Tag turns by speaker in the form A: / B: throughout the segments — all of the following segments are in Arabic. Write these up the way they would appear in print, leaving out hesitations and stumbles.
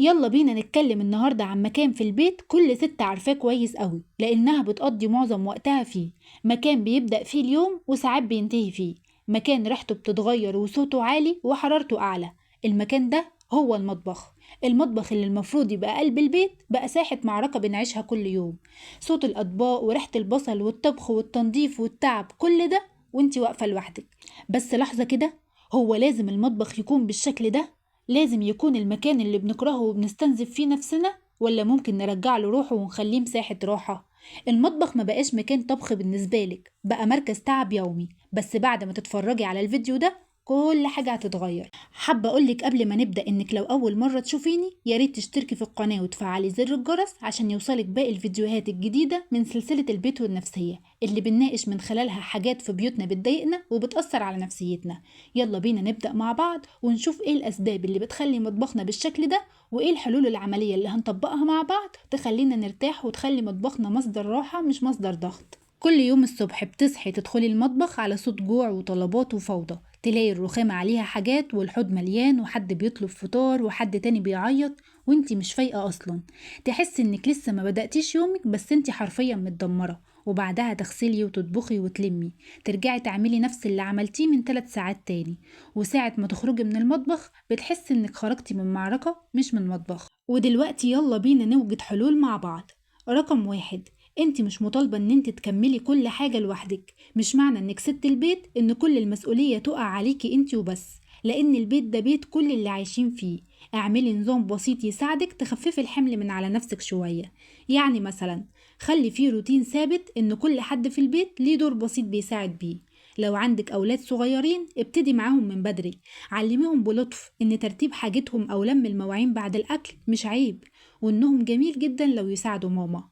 A: يلا بينا نتكلم النهاردة عن مكان في البيت كل ست عارفاه كويس قوي لأنها بتقضي معظم وقتها فيه. مكان بيبدأ فيه اليوم وساعات بينتهي فيه. مكان ريحته بتتغير وصوته عالي وحرارته أعلى. المكان ده هو المطبخ. المطبخ اللي المفروض يبقى قلب البيت بقى ساحة معركة بنعيشها كل يوم. صوت الأطباق وريحة البصل والطبخ والتنظيف والتعب كل ده وانتي واقفة لوحدك. بس لحظة كده، هو لازم المطبخ يكون بالشكل ده؟ لازم يكون المكان اللي بنكرهه وبنستنزف فيه نفسنا، ولا ممكن نرجع له روحه ونخليه مساحة راحة؟ المطبخ ما بقاش مكان طبخ بالنسبة لك، بقى مركز تعب يومي. بس بعد ما تتفرجي على الفيديو ده كل حاجة هتتغير. حابة أقولك قبل ما نبدأ إنك لو أول مرة تشوفيني ياريت تشتركي في القناة وتفعلي زر الجرس عشان يوصلك باقي الفيديوهات الجديدة من سلسلة البيت والنفسية اللي بنناقش من خلالها حاجات في بيوتنا بتضايقنا وبتأثر على نفسيتنا. يلا بينا نبدأ مع بعض ونشوف ايه الأسباب اللي بتخلي مطبخنا بالشكل ده، وايه الحلول العملية اللي هنطبقها مع بعض تخلينا نرتاح وتخلي مطبخنا مصدر راحة مش مصدر ضغط. كل يوم الصبح بتصحي تدخلي المطبخ على صوت جوع وطلبات وفوضى. تلاقي الرخامة عليها حاجات والحوض مليان وحد بيطلب فطار وحد تاني بيعيط وانتي مش فايقة أصلا. تحس انك لسه ما بدأتيش يومك بس انتي حرفيا متدمرة، وبعدها تغسلي وتطبخي وتلمي. ترجعي تعملي نفس اللي عملتيه من 3 ساعات تاني، وساعة ما تخرجي من المطبخ بتحسي انك خرجتي من معركة مش من مطبخ. ودلوقتي يلا بينا نوجد حلول مع بعض. رقم 1، انت مش مطالبة ان انت تكملي كل حاجة لوحدك. مش معنى انك ست البيت ان كل المسؤولية تقع عليكي انت وبس، لان البيت ده بيت كل اللي عايشين فيه. اعملي نظام بسيط يساعدك تخففي الحمل من على نفسك شوية. يعني مثلا خلي فيه روتين ثابت ان كل حد في البيت ليه دور بسيط بيساعد بيه. لو عندك اولاد صغيرين ابتدي معاهم من بدري. علميهم بلطف ان ترتيب حاجتهم او لم المواعين بعد الاكل مش عيب، وانهم جميل جدا لو يساعدوا ماما.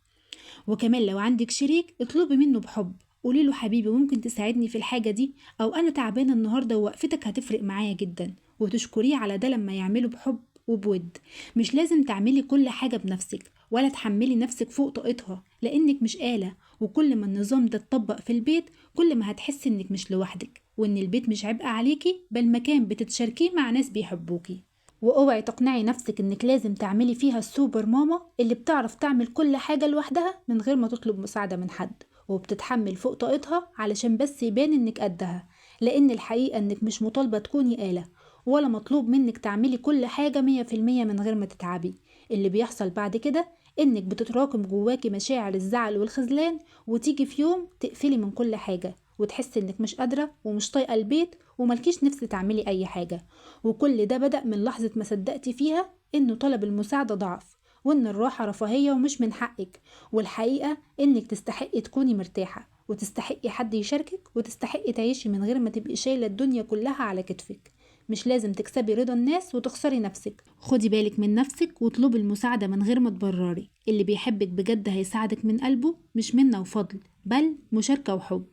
A: وكمان لو عندك شريك اطلبي منه بحب، قولي له حبيبي ممكن تساعدني في الحاجة دي، او انا تعبانة النهاردة ووقفتك هتفرق معايا جدا، وتشكريه على ده لما يعمله بحب وبود. مش لازم تعملي كل حاجة بنفسك ولا تحملي نفسك فوق طاقتها، لانك مش آلة. وكل ما النظام ده اتطبق في البيت كل ما هتحسي انك مش لوحدك، وان البيت مش عبء عليكي بل مكان بتتشاركيه مع ناس بيحبوكي. واوعي تقنعي نفسك انك لازم تعملي فيها السوبر ماما اللي بتعرف تعمل كل حاجة لوحدها من غير ما تطلب مساعدة من حد، وبتتحمل فوق طاقتها علشان بس يبان انك قدها. لان الحقيقة انك مش مطالبة تكوني آلة، ولا مطلوب منك تعملي كل حاجة 100% من غير ما تتعبي. اللي بيحصل بعد كده انك بتتراكم جواكي مشاعر الزعل والخذلان، وتيجي في يوم تقفلي من كل حاجة وتحسي انك مش قادرة ومش طايقة البيت وملكيش نفس تعملي اي حاجة. وكل ده بدأ من لحظة ما صدقتي فيها إنه طلب المساعدة ضعف، وإن الراحة رفاهية ومش من حقك. والحقيقة إنك تستحقي تكوني مرتاحة، وتستحقي حد يشاركك، وتستحقي تعيشي من غير ما تبقي شايلة الدنيا كلها على كتفك. مش لازم تكسبي رضا الناس وتخسري نفسك. خدي بالك من نفسك واطلبي المساعدة من غير ما تبرري. اللي بيحبك بجد هيساعدك من قلبه، مش منة وفضل بل مشاركة وحب.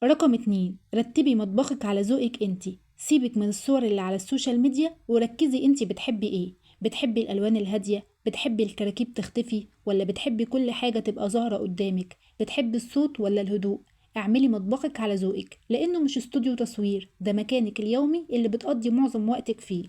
A: رقم 2، رتبي مطبخك على ذوقك انتي. سيبك من الصور اللي على السوشيال ميديا وركزي انتي بتحبي ايه. بتحبي الالوان الهادية؟ بتحبي الكراكيب تختفي ولا بتحبي كل حاجة تبقى ظاهرة قدامك؟ بتحبي الصوت ولا الهدوء؟ اعملي مطبخك على ذوقك، لانه مش استوديو تصوير، ده مكانك اليومي اللي بتقضي معظم وقتك فيه.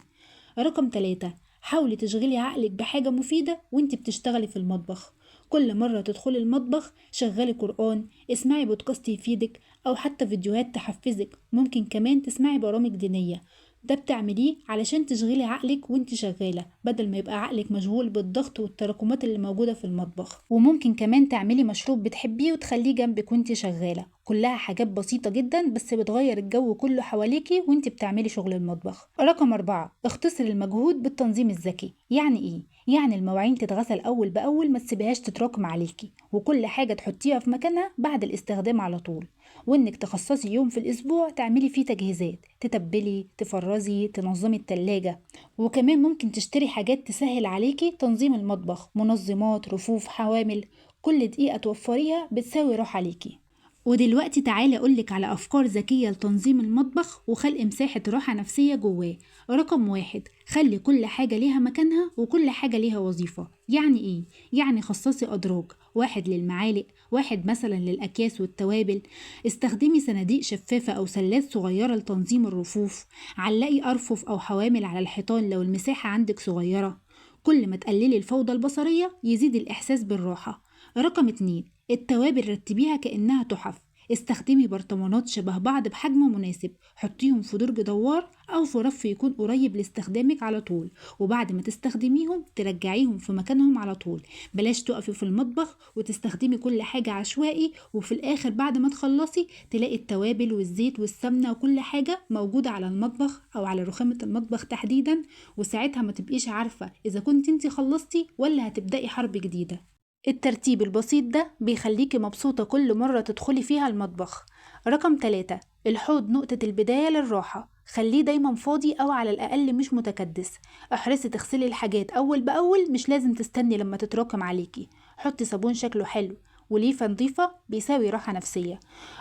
A: رقم 3، حاولي تشغلي عقلك بحاجة مفيدة وانتي بتشتغلي في المطبخ. كل مرة تدخلي المطبخ شغلي قرآن، اسمعي بودكاست يفيدك، أو حتى فيديوهات تحفزك. ممكن كمان تسمعي برامج دينية. ده بتعمليه علشان تشغلي عقلك وانت شغالة، بدل ما يبقى عقلك مشغول بالضغط والتراكمات اللي موجودة في المطبخ. وممكن كمان تعملي مشروب بتحبيه وتخليه جنبك وانت شغالة. كلها حاجات بسيطة جدا بس بتغير الجو كله حواليكي وانت بتعملي شغل المطبخ. رقم 4، اختصري المجهود بالتنظيم الذكي. يعني ايه؟ يعني المواعين تتغسل أول بأول، ما تسيبهاش تتراكم عليكي، وكل حاجة تحطيها في مكانها بعد الاستخدام على طول. وإنك تخصصي يوم في الأسبوع تعملي فيه تجهيزات، تتبلي تفرزي تنظمي التلاجة. وكمان ممكن تشتري حاجات تسهل عليكي تنظيم المطبخ، منظمات رفوف حوامل. كل دقيقة توفريها بتساوي راحة عليكي. ودلوقتي تعالي أقولك على أفكار ذكية لتنظيم المطبخ وخلق مساحة راحة نفسية جواه. رقم 1، خلي كل حاجة ليها مكانها وكل حاجة ليها وظيفة. يعني إيه؟ يعني خصصي أدراج، واحد للمعالق، واحد مثلا للأكياس والتوابل. استخدمي صناديق شفافة أو سلات صغيرة لتنظيم الرفوف. علقي أرفف أو حوامل على الحيطان لو المساحة عندك صغيرة. كل ما تقللي الفوضى البصرية يزيد الإحساس بالراحة. رقم 2، التوابل رتبيها كأنها تحف. استخدمي برطمانات شبه بعض بحجم مناسب، حطيهم في درج دوار أو في رف يكون قريب لاستخدامك على طول، وبعد ما تستخدميهم ترجعيهم في مكانهم على طول. بلاش تقفي في المطبخ وتستخدمي كل حاجة عشوائي وفي الآخر بعد ما تخلصي تلاقي التوابل والزيت والسمنة وكل حاجة موجودة على المطبخ أو على رخامة المطبخ تحديدا، وساعتها ما تبقيش عارفة إذا كنت انتي خلصتي ولا هتبدأي حرب جديدة. الترتيب البسيط ده بيخليكي مبسوطة كل مرة تدخلي فيها المطبخ. رقم 3، الحوض نقطة البداية للراحة. خليه دايما فاضي أو على الأقل مش متكدس. احرصي تغسلي الحاجات أول بأول، مش لازم تستني لما تتراكم عليكي. حطي صابون شكله حلو وليفة نظيفة بيساوي راحة نفسية.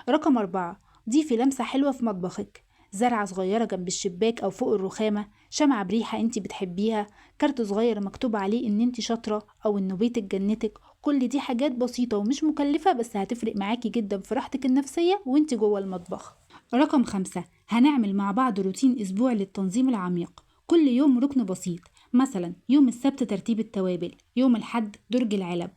A: رقم 4، ضيفي لمسة حلوة في مطبخك. زرعة صغيرة جنب الشباك أو فوق الرخامة، شمعة بريحة انتي بتحبيها، كارت صغير مكتوب عليه ان انتي شاطرة أو ان بيتك جنتك. كل دي حاجات بسيطة ومش مكلفة بس هتفرق معاكي جدا في راحتك النفسية وانتي جوه المطبخ. رقم 5، هنعمل مع بعض روتين أسبوع للتنظيم العميق. كل يوم ركن بسيط، مثلا يوم السبت ترتيب التوابل، يوم الحد درج العلب.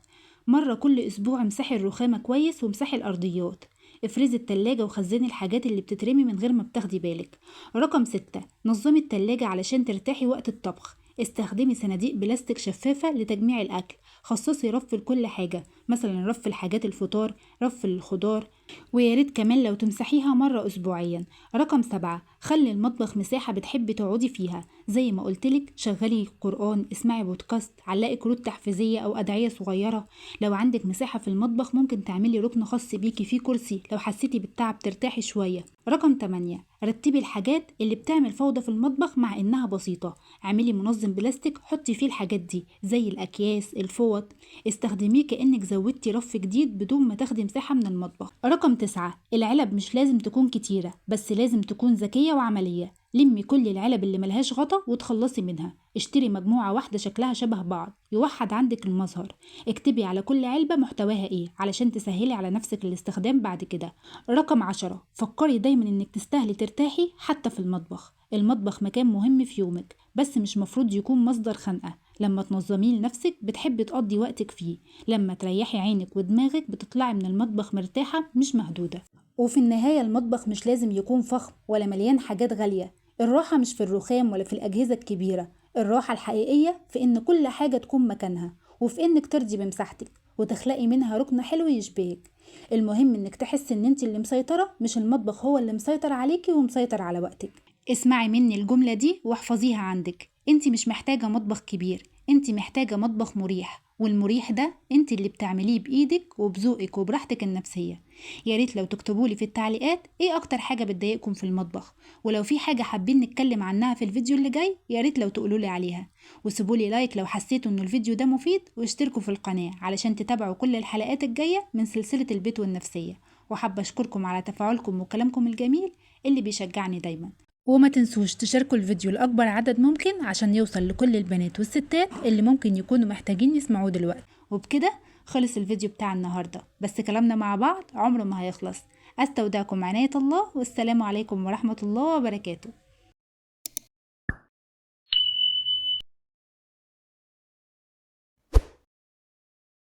A: مرة كل أسبوع امسحي الرخامة كويس وامسحي الأرضيات. افرزي التلاجة وخزني الحاجات اللي بتترمي من غير ما بتاخدي بالك. رقم 6، نظمي التلاجة علشان ترتاحي وقت الطبخ. استخدمي صناديق بلاستيك شفافة لتجميع الأكل. خصصي رف لكل حاجة، مثلا رف الحاجات الفطار، رف للخضار، وياريت كمان لو تمسحيها مرة أسبوعيا. رقم 7، خلي المطبخ مساحة بتحبي تقعدي فيها. زي ما قلتلك شغلي قرآن، اسمعي بودكاست، علقي كروت تحفيزية أو أدعية صغيرة. لو عندك مساحة في المطبخ ممكن تعملي ركن خاص بيكي فيه كرسي، لو حسيتي بالتعب ترتاحي شوية. رقم 8، رتبي الحاجات اللي بتعمل فوضى في المطبخ مع إنها بسيطة. اعملي منظم بلاستيك حطي فيه الحاجات دي زي الأكياس الفوط، استخدميه كأنك زودتي رف جديد بدون ما تاخدي مساحة من المطبخ. رقم 9، العلب مش لازم تكون كتيرة بس لازم تكون ذكية وعملية. لمي كل العلب اللي ملهاش غطا وتخلصي منها. اشتري مجموعة واحدة شكلها شبه بعض يوحد عندك المظهر. اكتبي على كل علبة محتواها ايه علشان تسهلي على نفسك الاستخدام بعد كده. رقم 10، فكري دايما انك تستاهلي ترتاحي حتى في المطبخ. المطبخ مكان مهم في يومك بس مش مفروض يكون مصدر خنقة. لما تنظميه لنفسك بتحبي تقضي وقتك فيه، لما تريحي عينك ودماغك بتطلعي من المطبخ مرتاحة مش مهدودة. وفي النهاية المطبخ مش لازم يكون فخم ولا مليان حاجات غالية. الراحة مش في الرخام ولا في الأجهزة الكبيرة. الراحة الحقيقية في إن كل حاجة تكون مكانها، وفي إنك ترضي بمساحتك وتخلقي منها ركن حلو يشبهك. المهم إنك تحس إن انت اللي مسيطرة، مش المطبخ هو اللي مسيطر عليكي ومسيطر على وقتك. اسمعي مني الجملة دي واحفظيها عندك. انت مش محتاجة مطبخ كبير، انت محتاجة مطبخ مريح، والمريح ده انت اللي بتعمليه بإيدك وبذوقك وبراحتك النفسية. يا ريت لو تكتبولي في التعليقات ايه اكتر حاجة بتضايقكم في المطبخ، ولو في حاجة حابين نتكلم عنها في الفيديو اللي جاي يا ريت لو تقولولي عليها. وسيبولي لايك لو حسيتوا ان الفيديو ده مفيد، واشتركوا في القناة علشان تتابعوا كل الحلقات الجاية من سلسلة البيت والنفسية. وحابة اشكركم على تفاعلكم وكلامكم الجميل اللي بيشجعني دايما. وما تنسوش تشاركوا الفيديو لأكبر عدد ممكن عشان يوصل لكل البنات والستات اللي ممكن يكونوا محتاجين يسمعوه دلوقتي. وبكده خلص الفيديو بتاع النهاردة، بس كلامنا مع بعض عمره ما هيخلص. أستودعكم عناية الله، والسلام عليكم ورحمة الله وبركاته.